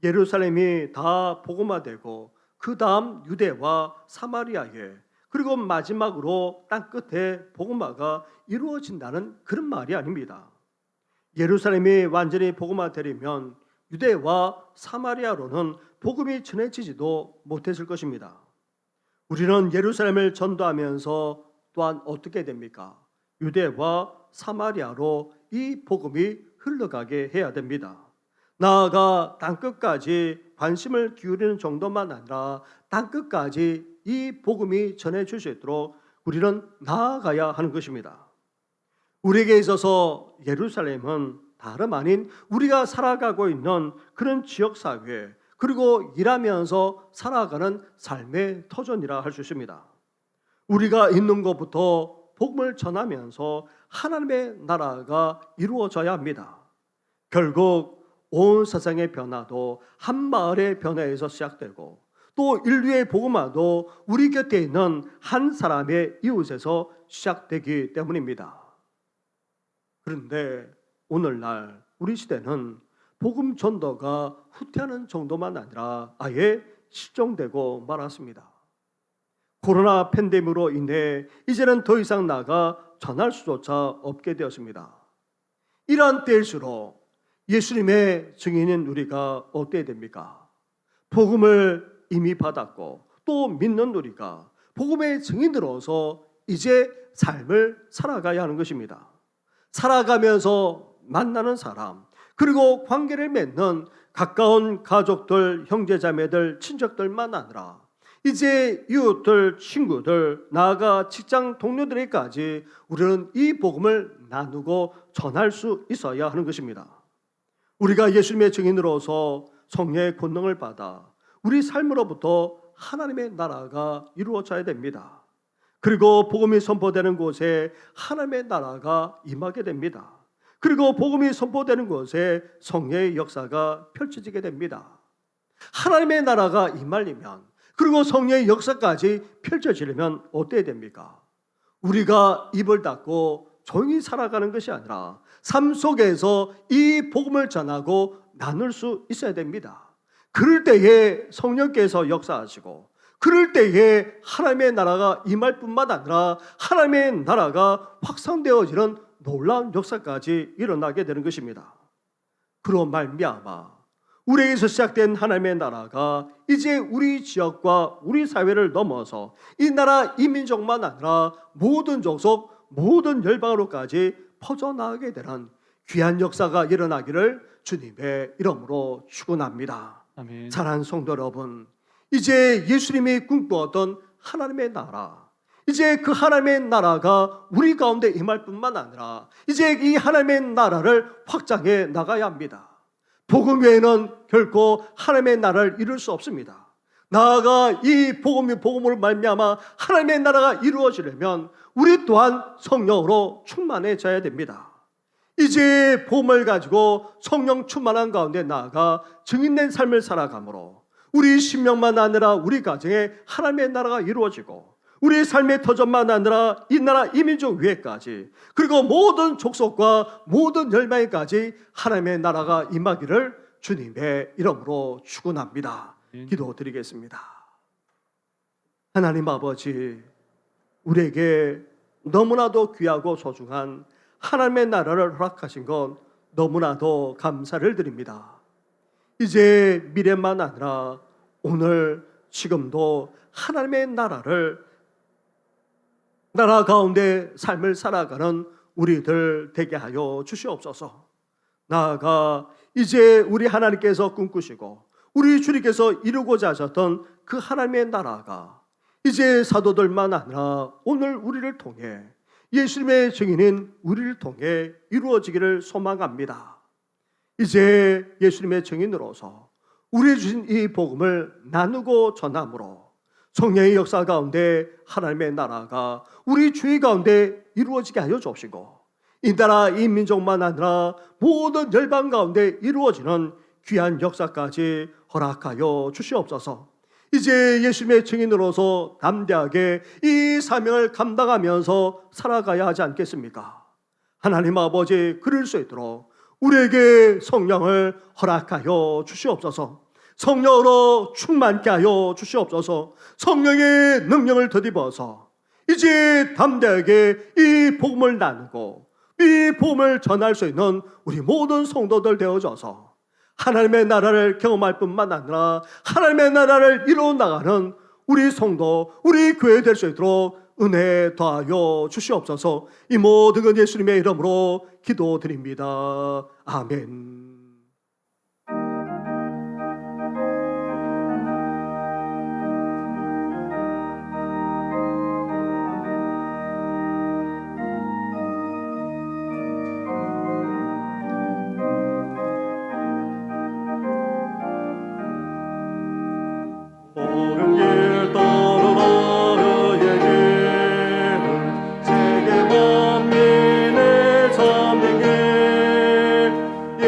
예루살렘이 다 복음화되고 그 다음 유대와 사마리아에 그리고 마지막으로 땅끝에 복음화가 이루어진다는 그런 말이 아닙니다. 예루살렘이 완전히 복음화되려면 유대와 사마리아로는 복음이 전해지지도 못했을 것입니다. 우리는 예루살렘을 전도하면서 또한 어떻게 됩니까? 유대와 사마리아로 이 복음이 흘러가게 해야 됩니다. 나아가 땅끝까지 관심을 기울이는 정도만 아니라 땅끝까지 이 복음이 전해질 수 있도록 우리는 나아가야 하는 것입니다. 우리에게 있어서 예루살렘은 다름 아닌 우리가 살아가고 있는 그런 지역사회 그리고 일하면서 살아가는 삶의 터전이라 할 수 있습니다. 우리가 있는 것부터 복음을 전하면서 하나님의 나라가 이루어져야 합니다. 결국 온 세상의 변화도 한 마을의 변화에서 시작되고 또 인류의 복음화도 우리 곁에 있는 한 사람의 이웃에서 시작되기 때문입니다. 그런데 오늘날 우리 시대는 복음 전도가 후퇴하는 정도만 아니라 아예 실종되고 말았습니다. 코로나 팬데믹으로 인해 이제는 더 이상 나가 전할 수조차 없게 되었습니다. 이러한 때일수록 예수님의 증인인 우리가 어때야 됩니까? 복음을 이미 받았고 또 믿는 우리가 복음의 증인으로서 이제 삶을 살아가야 하는 것입니다. 살아가면서 만나는 사람 그리고 관계를 맺는 가까운 가족들, 형제자매들, 친척들만 아니라 이제 이웃들, 친구들, 나아가 직장 동료들에게까지 우리는 이 복음을 나누고 전할 수 있어야 하는 것입니다. 우리가 예수님의 증인으로서 성령의 권능을 받아 우리 삶으로부터 하나님의 나라가 이루어져야 됩니다. 그리고 복음이 선포되는 곳에 하나님의 나라가 임하게 됩니다. 그리고 복음이 선포되는 곳에 성령의 역사가 펼쳐지게 됩니다. 하나님의 나라가 임하려면 그리고 성령의 역사까지 펼쳐지려면 어때야 됩니까? 우리가 입을 닫고 조용히 살아가는 것이 아니라 삶 속에서 이 복음을 전하고 나눌 수 있어야 됩니다. 그럴 때에 성령께서 역사하시고 그럴 때에 하나님의 나라가 임할 뿐만 아니라 하나님의 나라가 확산되어지는 놀라운 역사까지 일어나게 되는 것입니다. 그로 말미암아 우리에게서 시작된 하나님의 나라가 이제 우리 지역과 우리 사회를 넘어서 이 나라 이 민족만 아니라 모든 족속 모든 열방으로까지 퍼져나가게 되는 귀한 역사가 일어나기를 주님의 이름으로 축원합니다. 아멘. 사랑하는 성도 여러분, 이제 예수님이 꿈꾸었던 하나님의 나라, 이제 그 하나님의 나라가 우리 가운데 임할 뿐만 아니라 이제 이 하나님의 나라를 확장해 나가야 합니다. 복음 외에는 결코 하나님의 나라를 이룰 수 없습니다. 나아가 이 복음을 말미암아 하나님의 나라가 이루어지려면 우리 또한 성령으로 충만해져야 됩니다. 이제 복음을 가지고 성령 충만한 가운데 나아가 증인된 삶을 살아가므로 우리 신명만 아니라 우리 가정에 하나님의 나라가 이루어지고 우리 삶의 터전만 아니라 이 나라 이민족 위에까지 그리고 모든 족속과 모든 열방에까지 하나님의 나라가 임하기를 주님의 이름으로 축원합니다. 기도드리겠습니다. 하나님 아버지, 우리에게 너무나도 귀하고 소중한 하나님의 나라를 허락하신 것 너무나도 감사를 드립니다. 이제 미래만 아니라 오늘 지금도 하나님의 나라 가운데 삶을 살아가는 우리들 되게 하여 주시옵소서. 나아가 이제 우리 하나님께서 꿈꾸시고 우리 주님께서 이루고자 하셨던 그 하나님의 나라가 이제 사도들만 아니라 오늘 우리를 통해 예수님의 증인인 우리를 통해 이루어지기를 소망합니다. 이제 예수님의 증인으로서 우리 주신 이 복음을 나누고 전함으로 성령의 역사 가운데 하나님의 나라가 우리 주의 가운데 이루어지게 하여 주옵시고 이 나라 이 민족만 아니라 모든 열방 가운데 이루어지는 귀한 역사까지 허락하여 주시옵소서. 이제 예수님의 증인으로서 담대하게 이 사명을 감당하면서 살아가야 하지 않겠습니까? 하나님 아버지, 그럴 수 있도록 우리에게 성령을 허락하여 주시옵소서. 성령으로 충만케 하여 주시옵소서. 성령의 능력을 덧입어서 이제 담대하게 이 복음을 나누고 이 복음을 전할 수 있는 우리 모든 성도들 되어져서 하나님의 나라를 경험할 뿐만 아니라 하나님의 나라를 이루어 나가는 우리 성도, 우리 교회 될 수 있도록 은혜 더하여 주시옵소서. 이 모든 건 예수님의 이름으로 기도드립니다. 아멘. 예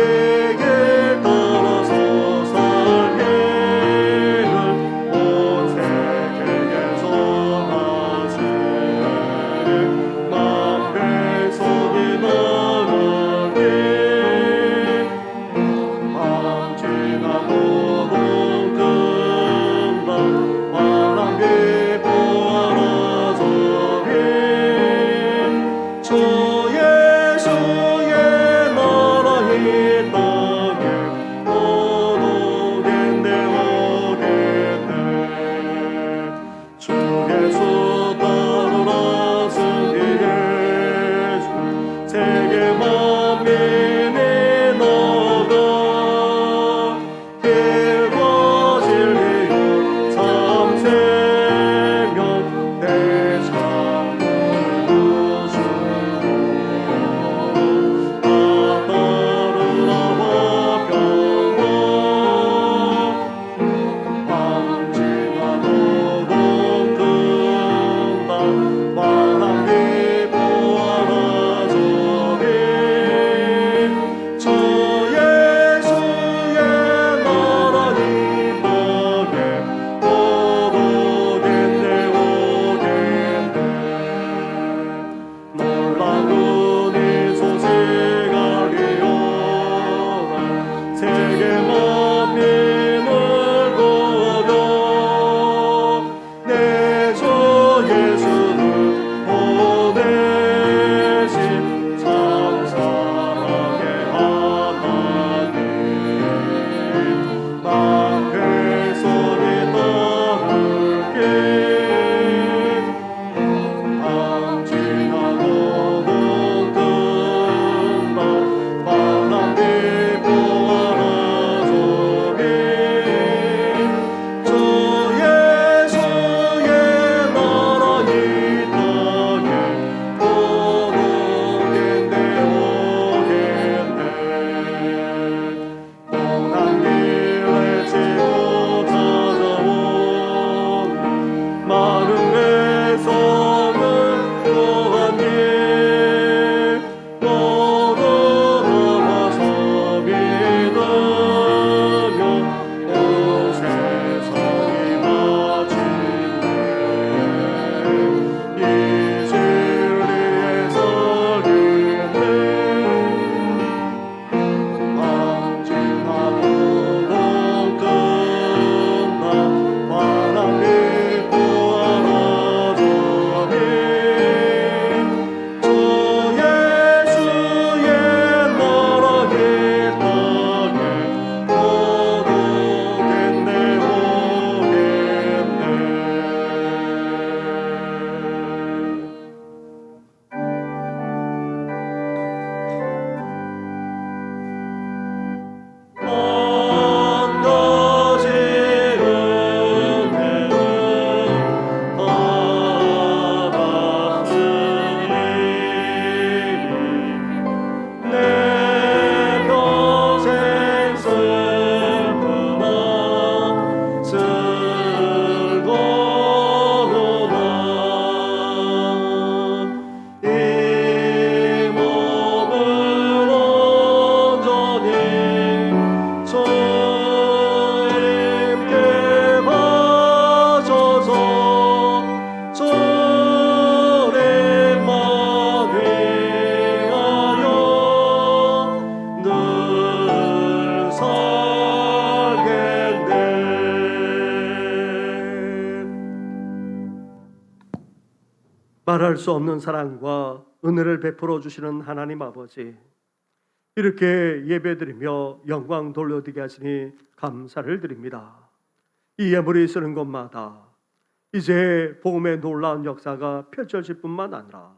말할 수 없는 사랑과 은혜를 베풀어 주시는 하나님 아버지, 이렇게 예배드리며 영광 돌려드리게 하시니 감사를 드립니다. 이 예물이 쓰는 곳마다 이제 복음의 놀라운 역사가 펼쳐질 뿐만 아니라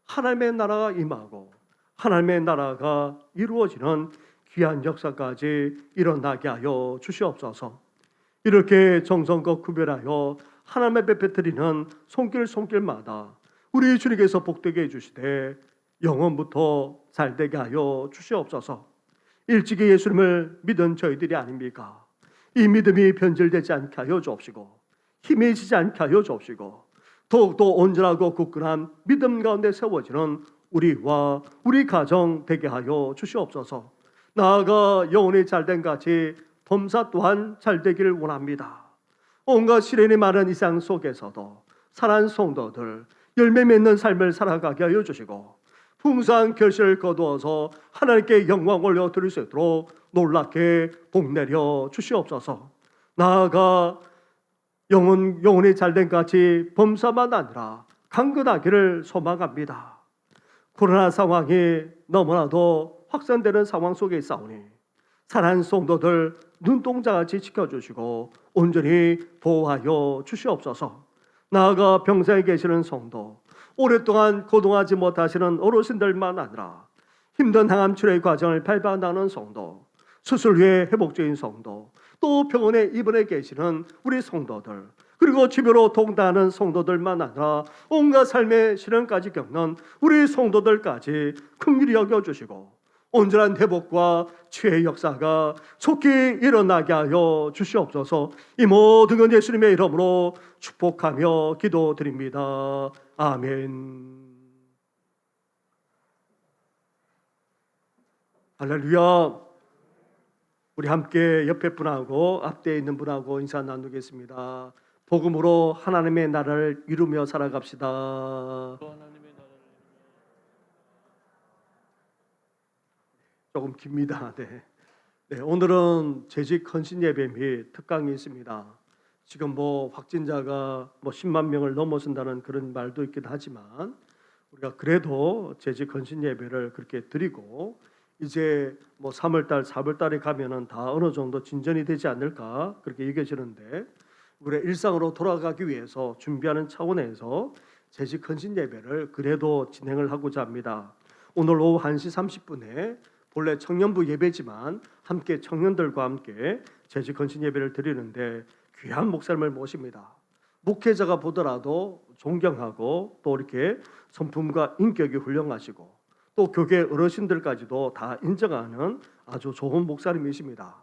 하나님의 나라가 임하고 하나님의 나라가 이루어지는 귀한 역사까지 일어나게 하여 주시옵소서. 이렇게 정성껏 구별하여 하나님의 베풀드리는 손길마다 우리 주님께서 복되게 해주시되 영원부터 잘되게 하여 주시옵소서. 일찍이 예수님을 믿은 저희들이 아닙니까? 이 믿음이 변질되지 않게 하여 주옵시고 힘이 지지 않게 하여 주옵시고 더욱더 온전하고 굳건한 믿음 가운데 세워지는 우리와 우리 가정 되게 하여 주시옵소서. 나아가 영혼이 잘된 같이 범사 또한 잘되기를 원합니다. 온갖 시련이 많은 이 세상 속에서도 사랑하는 성도들 열매 맺는 삶을 살아가게 하여 주시고 풍성한 결실을 거두어서 하나님께 영광 올려드릴 수 있도록 놀랍게 복내려 주시옵소서. 나아가 영혼이 잘된 같이 범사만 아니라 강건하기를 소망합니다. 코로나 상황이 너무나도 확산되는 상황 속에 있사오니 사랑하는 성도들 눈동자같이 지켜주시고 온전히 보호하여 주시옵소서. 나아가 병상에 계시는 성도, 오랫동안 고동하지 못하시는 어르신들만 아니라 힘든 항암 치료의 과정을 밟아나가는 성도, 수술 후에 회복적인 성도, 또 병원에 입원해 계시는 우리 성도들, 그리고 집으로 동다하는 성도들만 아니라 온갖 삶의 시련까지 겪는 우리 성도들까지 긍휼히 여겨주시고 온전한 회복과 치유의 역사가 속히 일어나게 하여 주시옵소서. 이 모든 건 예수님의 이름으로 축복하며 기도드립니다. 아멘. 할렐루야. 우리 함께 옆에 분하고 앞뒤에 있는 분하고 인사 나누겠습니다. 복음으로 하나님의 나라를 이루며 살아갑시다. 조금 깁니다. 네, 오늘은 재직 헌신 예배 및 특강이 있습니다. 지금 확진자가 10만 명을 넘어선다는 그런 말도 있긴 하지만 우리가 그래도 재직 헌신 예배를 그렇게 드리고 이제 3월달, 4월달에 가면은 다 어느 정도 진전이 되지 않을까 그렇게 얘기해지는데 우리가 일상으로 돌아가기 위해서 준비하는 차원에서 재직 헌신 예배를 그래도 진행을 하고자 합니다. 오늘 오후 1시 30분에 본래 청년부 예배지만 함께 청년들과 함께 재직 헌신 예배를 드리는데 귀한 목사님을 모십니다. 목회자가 보더라도 존경하고 또 이렇게 성품과 인격이 훌륭하시고 또 교회 어르신들까지도 다 인정하는 아주 좋은 목사님이십니다.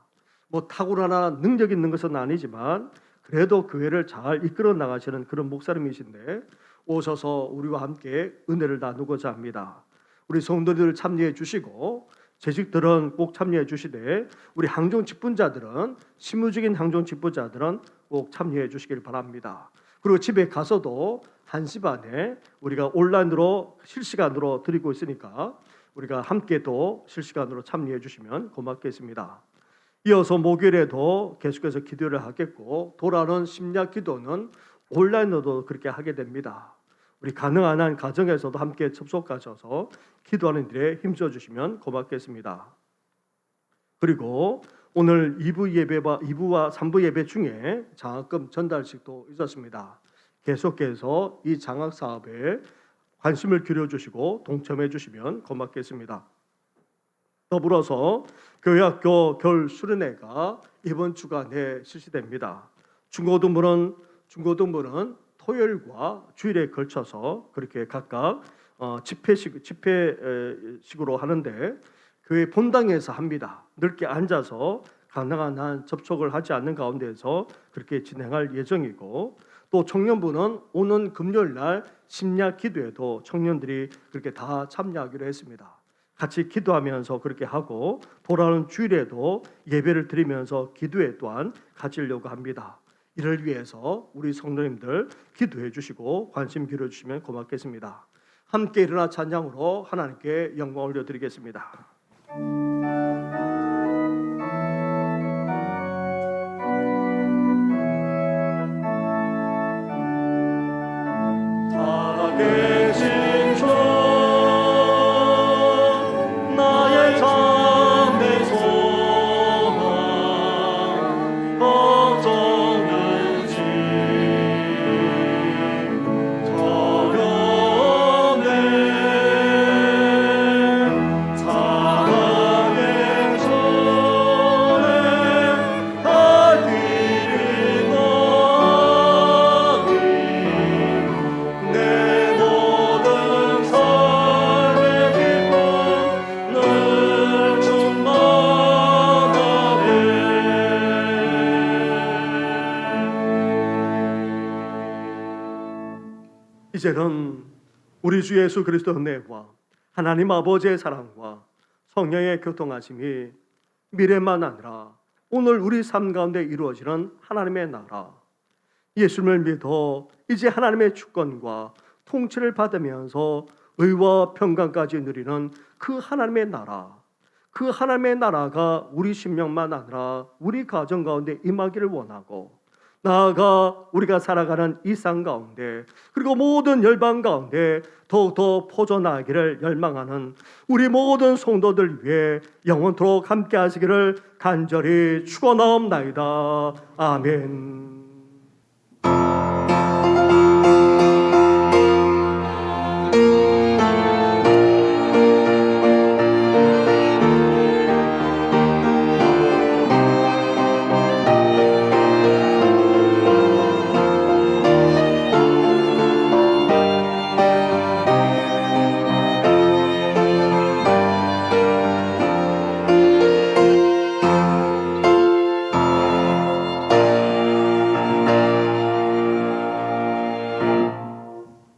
탁월하나 능력 있는 것은 아니지만 그래도 교회를 잘 이끌어 나가시는 그런 목사님이신데 오셔서 우리와 함께 은혜를 나누고자 합니다. 우리 성도들 참여해 주시고 재직들은 꼭 참여해 주시되 우리 항종 직분자들은 실무적인 항종 직분자들은 꼭 참여해 주시길 바랍니다. 그리고 집에 가서도 1시 반에 우리가 온라인으로 실시간으로 드리고 있으니까 우리가 함께 또 실시간으로 참여해 주시면 고맙겠습니다. 이어서 목요일에도 계속해서 기도를 하겠고 돌아오는 심야 기도는 온라인으로도 그렇게 하게 됩니다. 우리 가능한 한 가정에서도 함께 접속하셔서 기도하는 일에 힘써 주시면 고맙겠습니다. 그리고 오늘 2부와 3부 예배 중에 장학금 전달식도 있었습니다. 계속해서 이 장학 사업에 관심을 기울여 주시고 동참해 주시면 고맙겠습니다. 더불어서 교회학교 겨울 수련회가 이번 주간에 실시됩니다. 중고등부는 토요일과 주일에 걸쳐서 그렇게 각각 집회식으로 하는데 교회 본당에서 합니다. 넓게 앉아서 가능한 한 접촉을 하지 않는 가운데서 그렇게 진행할 예정이고 또 청년부는 오는 금요일 날 심야 기도에도 청년들이 그렇게 다 참여하기로 했습니다. 같이 기도하면서 그렇게 하고 돌아오는 주일에도 예배를 드리면서 기도회 또한 가지려고 합니다. 이를 위해서 우리 성도님들 기도해 주시고 관심 기울여 주시면 고맙겠습니다. 함께 일어나 찬양으로 하나님께 영광 올려드리겠습니다. 사랑해 이제는 우리 주 예수 그리스도 은혜와 하나님 아버지의 사랑과 성령의 교통하심이 미래만 아니라 오늘 우리 삶 가운데 이루어지는 하나님의 나라, 예수님을 믿어 이제 하나님의 주권과 통치를 받으면서 의와 평강까지 누리는 그 하나님의 나라, 그 하나님의 나라가 우리 심령만 아니라 우리 가정 가운데 임하기를 원하고, 나아가 우리가 살아가는 이 삶 가운데 그리고 모든 열방 가운데 더욱더 퍼져나가기를 열망하는 우리 모든 성도들 위해 영원토록 함께 하시기를 간절히 축원하옵나이다. 아멘.